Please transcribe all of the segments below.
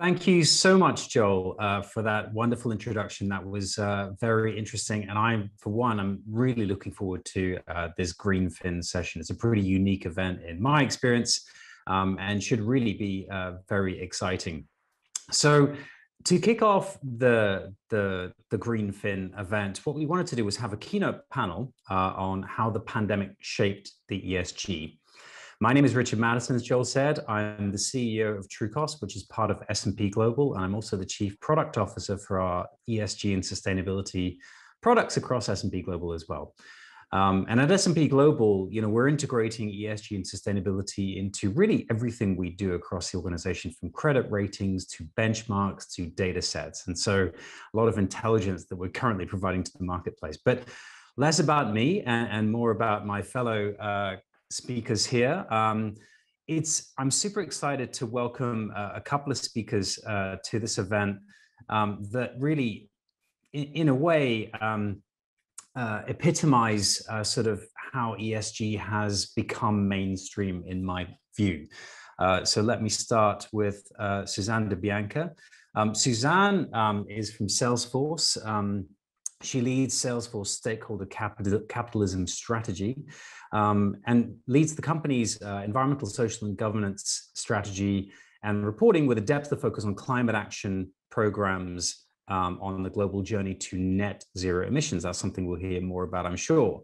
Thank you so much, Joel, for that wonderful introduction. That was very interesting. And I'm really looking forward to this Greenfin session. It's a pretty unique event in my experience and should really be very exciting. So to kick off the Greenfin event, what we wanted to do was have a keynote panel on how the pandemic shaped the ESG. My name is Richard Mattison, as Joel said. I'm the CEO of Trucost, which is part of S&P Global, and I'm also the Chief Product Officer for our ESG and sustainability products across S&P Global as well. And at S&P Global, we're integrating ESG and sustainability into really everything we do across the organization, from credit ratings to benchmarks to data sets. And so a lot of intelligence that we're currently providing to the marketplace. But less about me and more about my fellow speakers here. I'm super excited to welcome a couple of speakers to this event that really, in a way, epitomize sort of how ESG has become mainstream in my view. So let me start with Suzanne DiBianca. Suzanne is from Salesforce. She leads Salesforce stakeholder capitalism strategy and leads the company's environmental, social, and governance strategy and reporting with a depth of focus on climate action programs on the global journey to net zero emissions. That's something we'll hear more about, I'm sure.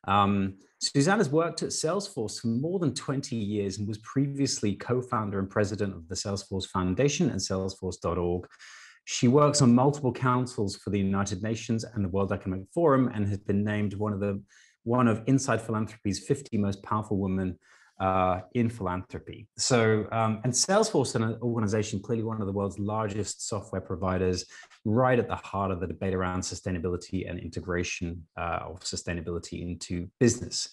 Suzanne has worked at Salesforce for more than 20 years and was previously co-founder and president of the Salesforce Foundation and Salesforce.org. She works on multiple councils for the United Nations and the World Economic Forum and has been named one of Inside Philanthropy's 50 most powerful women in philanthropy. So, and Salesforce, an organization clearly one of the world's largest software providers, right at the heart of the debate around sustainability and integration of sustainability into business.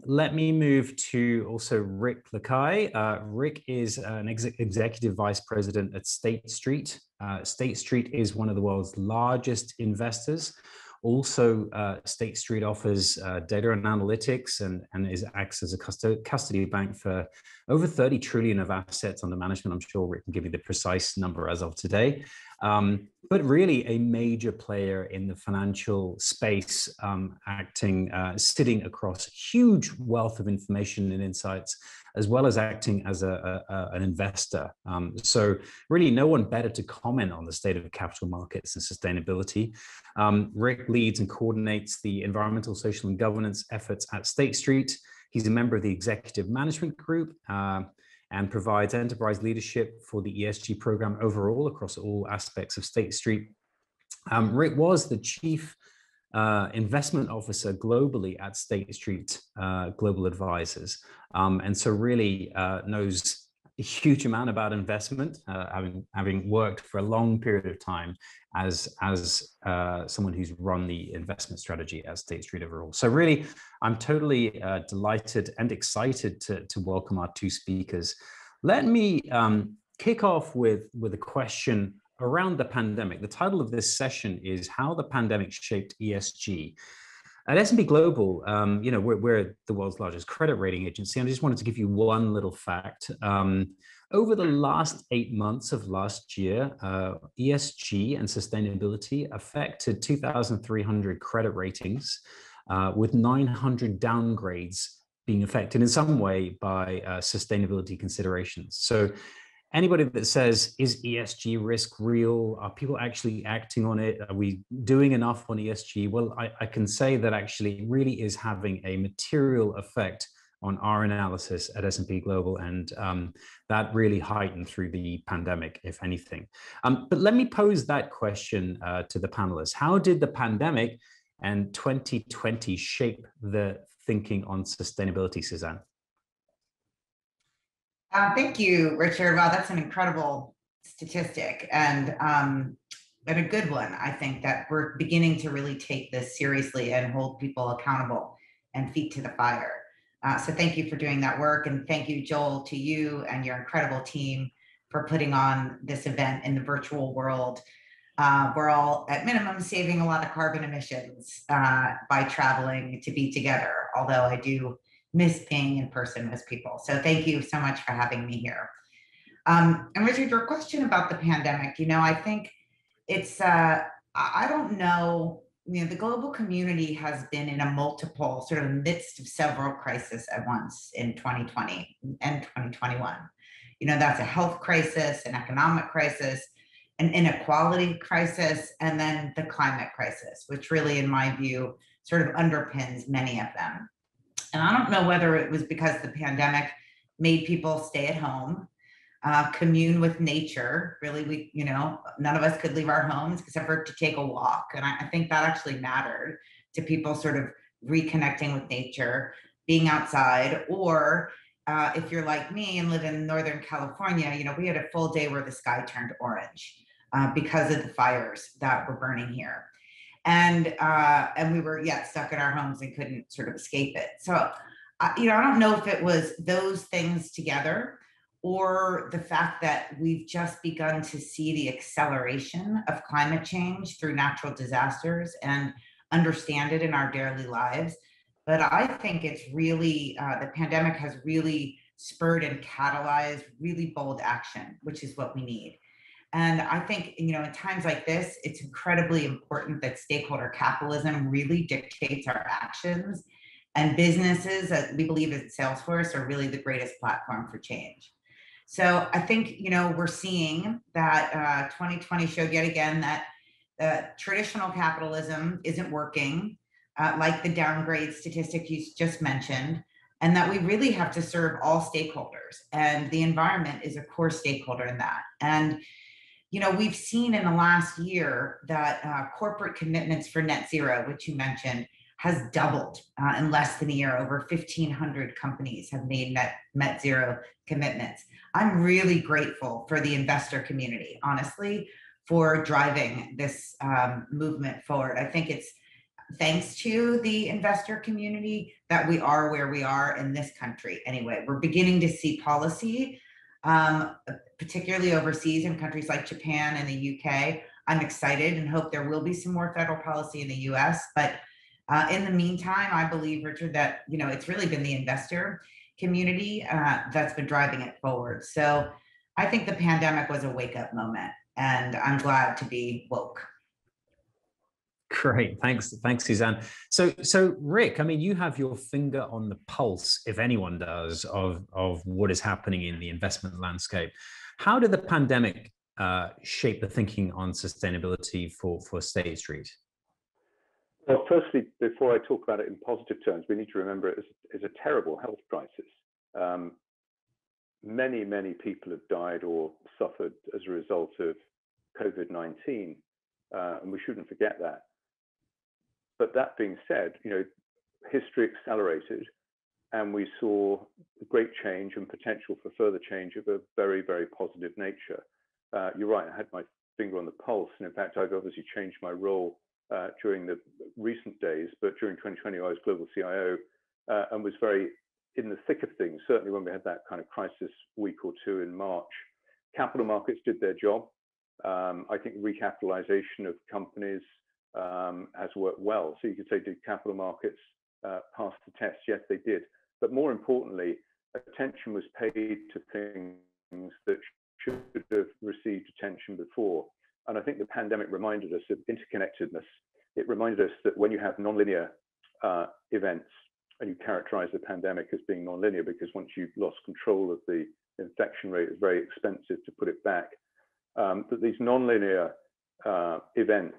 Let me move to also Rick Lacaille. Rick is an executive vice president at State Street. State Street is one of the world's largest investors. Also, State Street offers data and analytics and acts as a custody bank for over 30 trillion of assets under management. I'm sure Rick can give you the precise number as of today. But really a major player in the financial space, sitting across huge wealth of information and insights, as well as acting as an investor. So really no one better to comment on the state of capital markets and sustainability. Rick leads and coordinates the environmental, social, and governance efforts at State Street. He's a member of the executive management group and provides enterprise leadership for the ESG program overall across all aspects of State Street. Rick was the chief investment officer globally at State Street Global Advisors, and so really knows a huge amount about investment, having worked for a long period of time as someone who's run the investment strategy at State Street overall. So really, I'm totally delighted and excited to welcome our two speakers. Let me kick off with a question around the pandemic. The title of this session is How the Pandemic Shaped ESG. At S&P Global, we're the world's largest credit rating agency, and I just wanted to give you one little fact. Over the last 8 months of last year, ESG and sustainability affected 2,300 credit ratings, with 900 downgrades being affected in some way by sustainability considerations. So anybody that says, is ESG risk real? Are people actually acting on it? Are we doing enough on ESG? Well, I can say that actually it really is having a material effect on our analysis at S&P Global, and that really heightened through the pandemic, if anything. But let me pose that question to the panelists. How did the pandemic and 2020 shape the thinking on sustainability, Suzanne? Thank you, Richard. Wow, that's an incredible statistic and a good one. I think that we're beginning to really take this seriously and hold people accountable and feet to the fire. So thank you for doing that work, and thank you, Joel, to you and your incredible team for putting on this event in the virtual world. We're all, at minimum, saving a lot of carbon emissions by traveling to be together, although I do miss being in person with people. So thank you so much for having me here. And Richard, your question about the pandemic, I think it's, I don't know, the global community has been in a multiple sort of midst of several crises at once in 2020 and 2021. That's a health crisis, an economic crisis, an inequality crisis, and then the climate crisis, which really, in my view, sort of underpins many of them. And I don't know whether it was because the pandemic made people stay at home, commune with nature. Really, none of us could leave our homes except for to take a walk. And I think that actually mattered to people sort of reconnecting with nature, being outside, or if you're like me and live in Northern California, we had a full day where the sky turned orange because of the fires that were burning here. And we were, stuck in our homes and couldn't sort of escape it. So, I don't know if it was those things together or the fact that we've just begun to see the acceleration of climate change through natural disasters and understand it in our daily lives. But I think it's really, the pandemic has really spurred and catalyzed really bold action, which is what we need. And I think, in times like this, it's incredibly important that stakeholder capitalism really dictates our actions. And businesses, as we believe at Salesforce, are really the greatest platform for change. So I think, we're seeing that 2020 showed yet again that traditional capitalism isn't working, like the downgrade statistic you just mentioned, and that we really have to serve all stakeholders. And the environment is a core stakeholder in that. And we've seen in the last year that corporate commitments for net zero, which you mentioned, has doubled in less than a year. Over 1,500 companies have made net zero commitments. I'm really grateful for the investor community, honestly, for driving this movement forward. I think it's thanks to the investor community that we are where we are in this country. Anyway, we're beginning to see policy, particularly overseas in countries like Japan and the UK. I'm excited and hope there will be some more federal policy in the US. But in the meantime, I believe, Richard, that it's really been the investor community that's been driving it forward. So I think the pandemic was a wake-up moment, and I'm glad to be woke. Great, thanks, Suzanne. So Rick, I mean, you have your finger on the pulse, if anyone does, of what is happening in the investment landscape. How did the pandemic shape the thinking on sustainability for State Street? Well, firstly, before I talk about it in positive terms, we need to remember it is a terrible health crisis. Many, many people have died or suffered as a result of COVID-19, and we shouldn't forget that. But that being said, history accelerated, and we saw great change and potential for further change of a very, very positive nature. You're right, I had my finger on the pulse, and in fact, I've obviously changed my role during the recent days, but during 2020, I was global CIO and was very in the thick of things, certainly when we had that kind of crisis week or two in March. Capital markets did their job. I think recapitalization of companies has worked well. So you could say, did capital markets pass the test? Yes, they did. But more importantly, attention was paid to things that should have received attention before. And I think the pandemic reminded us of interconnectedness. It reminded us that when you have nonlinear events, and you characterize the pandemic as being nonlinear because once you've lost control of the infection rate, it's very expensive to put it back. That these nonlinear events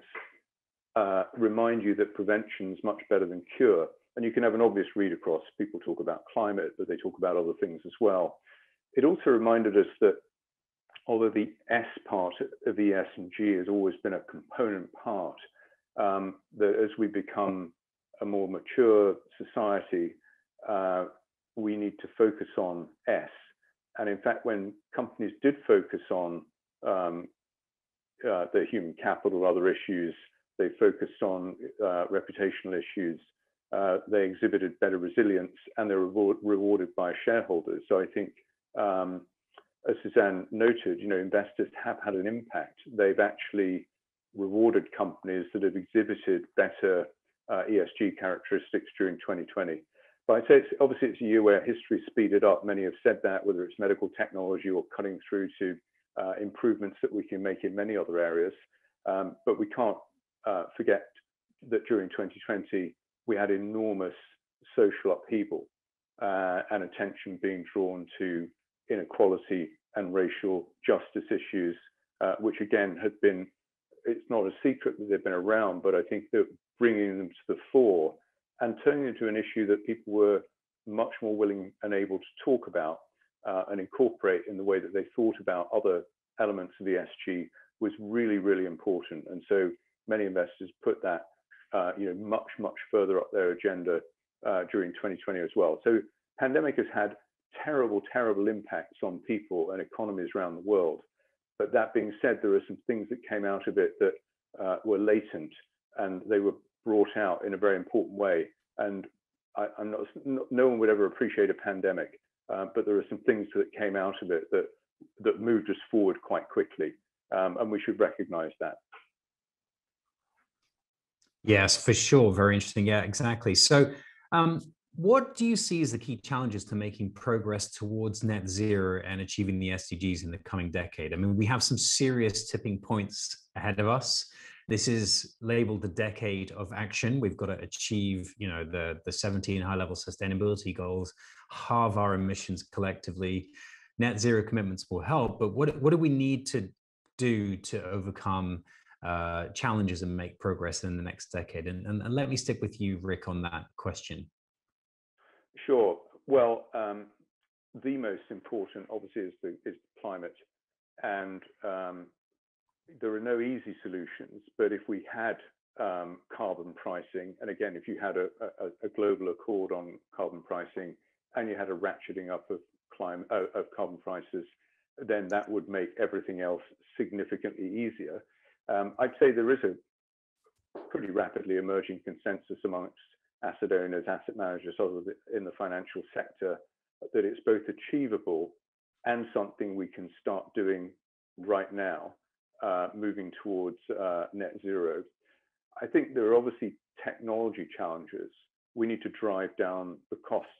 remind you that prevention is much better than cure. And you can have an obvious read across. People talk about climate, but they talk about other things as well. It also reminded us that although the S part of ES and G has always been a component part, that as we become a more mature society, we need to focus on S. And in fact, when companies did focus on their human capital, other issues, they focused on reputational issues, they exhibited better resilience, and they're rewarded by shareholders. So I think, as Suzanne noted, investors have had an impact. They've actually rewarded companies that have exhibited better ESG characteristics during 2020. But I'd say obviously it's a year where history speeded up. Many have said that, whether it's medical technology or cutting through to improvements that we can make in many other areas. But we can't forget that during 2020, we had enormous social upheaval and attention being drawn to inequality and racial justice issues, which again had been, it's not a secret that they've been around, but I think that bringing them to the fore and turning into an issue that people were much more willing and able to talk about and incorporate in the way that they thought about other elements of ESG was really, really important. And so many investors put that much further up their agenda during 2020 as well. So pandemic has had terrible impacts on people and economies around the world. But that being said, there are some things that came out of it that were latent, and they were brought out in a very important way. And no one would ever appreciate a pandemic, but there are some things that came out of it that moved us forward quite quickly, and we should recognize that. Yes, for sure. Very interesting. Yeah, exactly. So what do you see as the key challenges to making progress towards net zero and achieving the SDGs in the coming decade? I mean, we have some serious tipping points ahead of us. This is labeled the decade of action. We've got to achieve, the 17 high-level sustainability goals, halve our emissions collectively. Net zero commitments will help, but what do we need to do to overcome challenges and make progress in the next decade? And let me stick with you, Rick, on that question. Sure. Well, the most important, obviously, is climate, and there are no easy solutions. But if we had carbon pricing, and again, if you had a global accord on carbon pricing, and you had a ratcheting up of carbon prices, then that would make everything else significantly easier. I'd say there is a pretty rapidly emerging consensus amongst asset owners, asset managers, others in the financial sector, that it's both achievable and something we can start doing right now, moving towards net zero. I think there are obviously technology challenges. We need to drive down the costs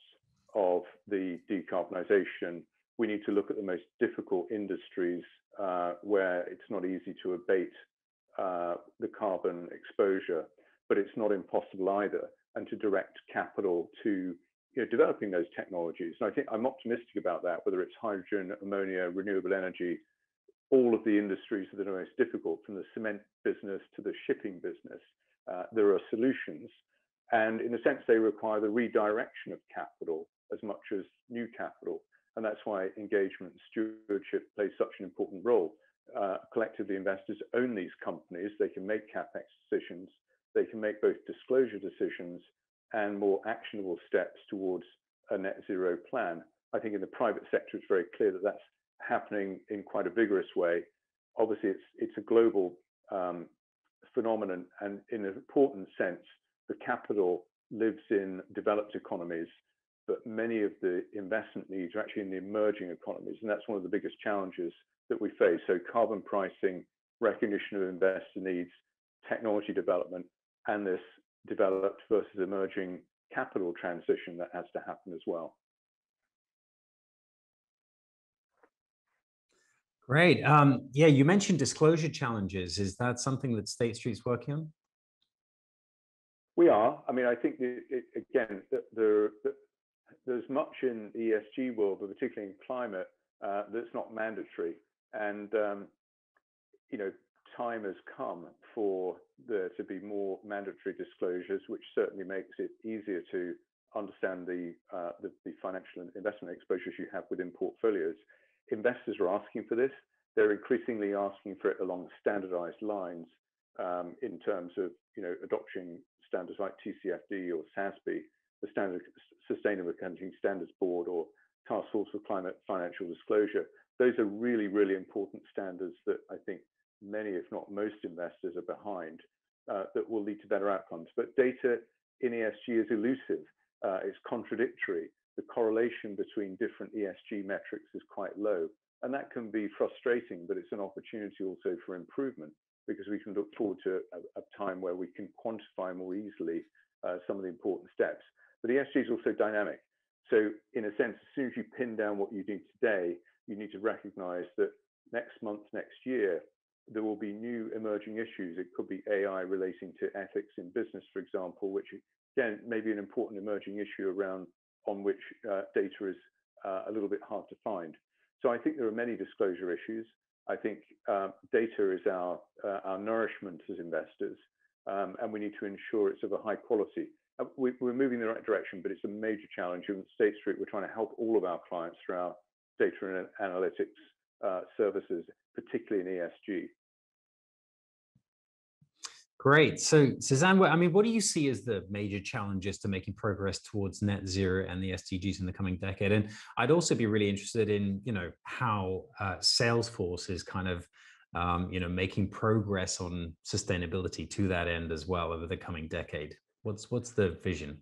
of the decarbonisation. We need to look at the most difficult industries where it's not easy to abate the carbon exposure, but it's not impossible either, and to direct capital to developing those technologies. And I think I'm optimistic about that, whether it's hydrogen, ammonia, renewable energy, all of the industries that are most difficult, from the cement business to the shipping business, there are solutions. And in a sense, they require the redirection of capital as much as new capital. And that's why engagement and stewardship plays such an important role. Collectively, investors own these companies. They can make CapEx decisions. They can make both disclosure decisions and more actionable steps towards a net zero plan. I think in the private sector, it's very clear that that's happening in quite a vigorous way. Obviously, it's a global phenomenon, and in an important sense, the capital lives in developed economies, but many of the investment needs are actually in the emerging economies, and that's one of the biggest challenges that we face. So carbon pricing, recognition of investor needs, technology development, and this developed versus emerging capital transition that has to happen as well. Great. Yeah, you mentioned disclosure challenges. Is that something that State Street's working on? We are. I mean, I think there's much in the ESG world, but particularly in climate, that's not mandatory. And time has come for there to be more mandatory disclosures, which certainly makes it easier to understand the financial and investment exposures you have within portfolios. Investors are asking for this. They're increasingly asking for it along standardized lines in terms of adopting standards like TCFD or SASB, the Standard Sustainable Accounting Standards Board, or Task Force for Climate Financial Disclosure. Those are really, really important standards that I think many, if not most, investors are behind, that will lead to better outcomes. But data in ESG is elusive. It's contradictory. The correlation between different ESG metrics is quite low. And that can be frustrating, but it's an opportunity also for improvement, because we can look forward to a time where we can quantify more easily some of the important steps. but ESG is also dynamic. So in a sense, as soon as you pin down what you do today, you need to recognize that next month, next year, there will be new emerging issues. It could be AI relating to ethics in business, for example, which again may be an important emerging issue around on which data is a little bit hard to find. So I think there are many disclosure issues. I think data is our nourishment as investors, and we need to ensure it's of a high quality. We're moving in the right direction, but it's a major challenge. In State Street, we're trying to help all of our clients through our data and analytics services, particularly in ESG. Great. So, Suzanne, I mean, what do you see as the major challenges to making progress towards net zero and the SDGs in the coming decade? And I'd also be really interested in, how Salesforce is kind of, making progress on sustainability to that end as well over the coming decade. What's the vision?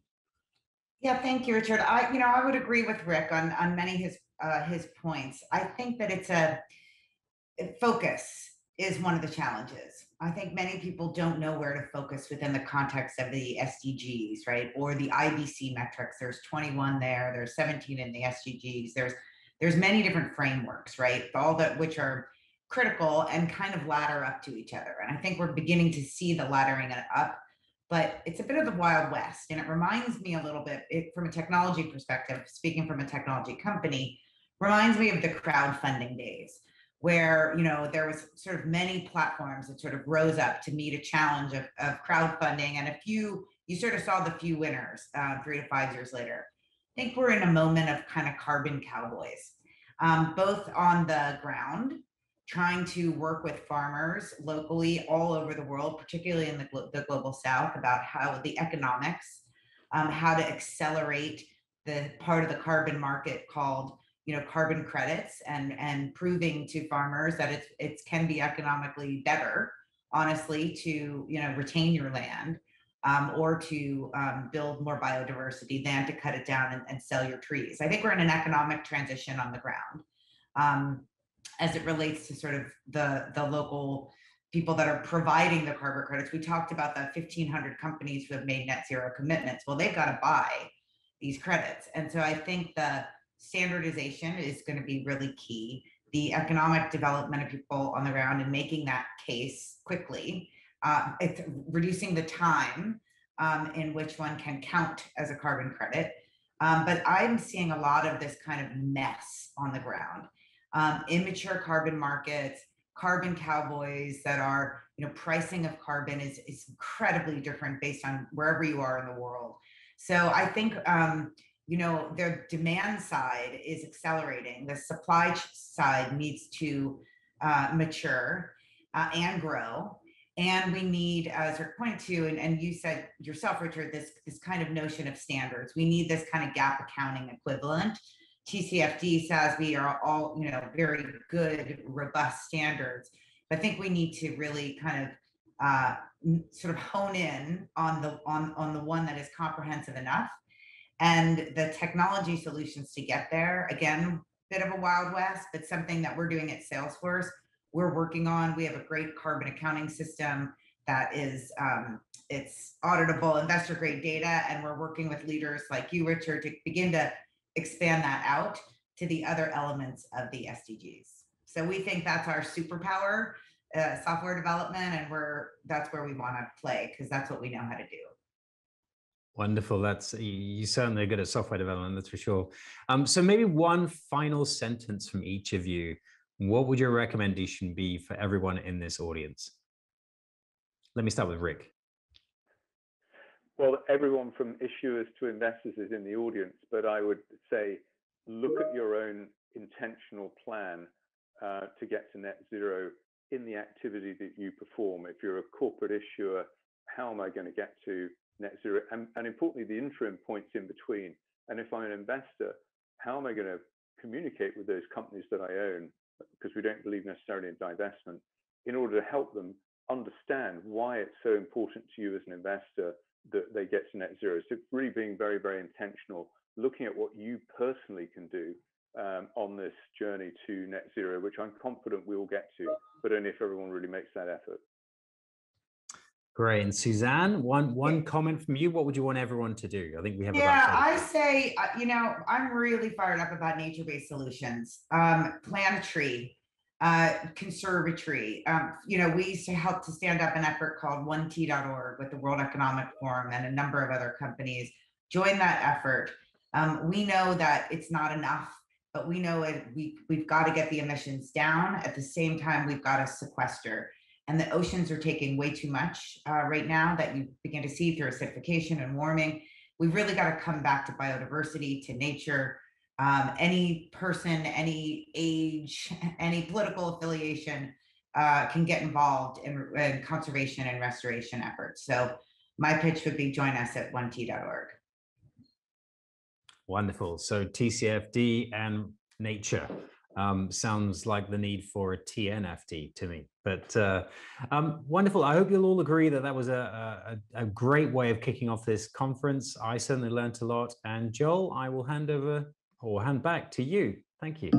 Yeah, thank you, Richard. I would agree with Rick on many of his points. I think that it's focus is one of the challenges. I think many people don't know where to focus within the context of the SDGs, right? Or the IBC metrics. There's 21 there. There's 17 in the SDGs. There's many different frameworks, right? All that which are critical and kind of ladder up to each other. And I think we're beginning to see the laddering up, but it's a bit of the Wild West. And it reminds me a little bit, from a technology perspective, speaking from a technology company, reminds me of the crowdfunding days, where there was sort of many platforms that sort of rose up to meet a challenge of crowdfunding, and you sort of saw the few winners 3 to 5 years later. I think we're in a moment of kind of carbon cowboys, both on the ground, trying to work with farmers locally all over the world, particularly in the global south, about how the economics, how to accelerate the part of the carbon market called carbon credits, and proving to farmers that it can be economically better, honestly, to retain your land, or to build more biodiversity than to cut it down and sell your trees. I think we're in an economic transition on the ground as it relates to sort of the local people that are providing the carbon credits. We talked about the 1,500 companies who have made net zero commitments. Well, they've got to buy these credits, and so I think the standardization is going to be really key. The economic development of people on the ground and making that case quickly. It's reducing the time in which one can count as a carbon credit. But I'm seeing a lot of this kind of mess on the ground. Immature carbon markets, carbon cowboys that are, pricing of carbon is incredibly different based on wherever you are in the world. So I think the demand side is accelerating. The supply side needs to mature and grow. And we need, as Rick pointed to, and you said yourself, Richard, this kind of notion of standards. We need this kind of gap accounting equivalent. TCFD, SASB are all, very good, robust standards. I think we need to really kind of sort of hone in on the one that is comprehensive enough. And the technology solutions to get there, again, bit of a Wild West, but something that we're doing at Salesforce, we're working on. We have a great carbon accounting system that is, it's auditable, investor grade data, and we're working with leaders like you, Richard, to begin to expand that out to the other elements of the SDGs. So we think that's our superpower, software development, and that's where we want to play, because that's what we know how to do. Wonderful. You certainly are good at software development, that's for sure. So maybe one final sentence from each of you. What would your recommendation be for everyone in this audience? Let me start with Rick. Well, everyone from issuers to investors is in the audience, but I would say look at your own intentional plan to get to net zero in the activity that you perform. If you're a corporate issuer, how am I going to get to net zero? And importantly, the interim points in between. And if I'm an investor, how am I going to communicate with those companies that I own, because we don't believe necessarily in divestment, in order to help them understand why it's so important to you as an investor that they get to net zero. So really being very, very intentional, looking at what you personally can do on this journey to net zero, which I'm confident we will get to, but only if everyone really makes that effort. Great. And Suzanne, one comment from you. What would you want everyone to do? I think we have Yeah, about 30 I say, I'm really fired up about nature-based solutions. Plant a tree, conserve a tree. We used to help to stand up an effort called Untitled with the World Economic Forum and a number of other companies. Join that effort. We know that it's not enough, but we know we've got to get the emissions down. At the same time, we've got to sequester. And the oceans are taking way too much right now that you begin to see through acidification and warming. We've really got to come back to biodiversity, to nature. Any person, any age, any political affiliation can get involved in conservation and restoration efforts. So my pitch would be join us at 1t.org. Wonderful. So TCFD and nature. Sounds like the need for a TNFD to me, but wonderful. I hope you'll all agree that that was a great way of kicking off this conference. I certainly learned a lot. And Joel, I will hand back to you. Thank you.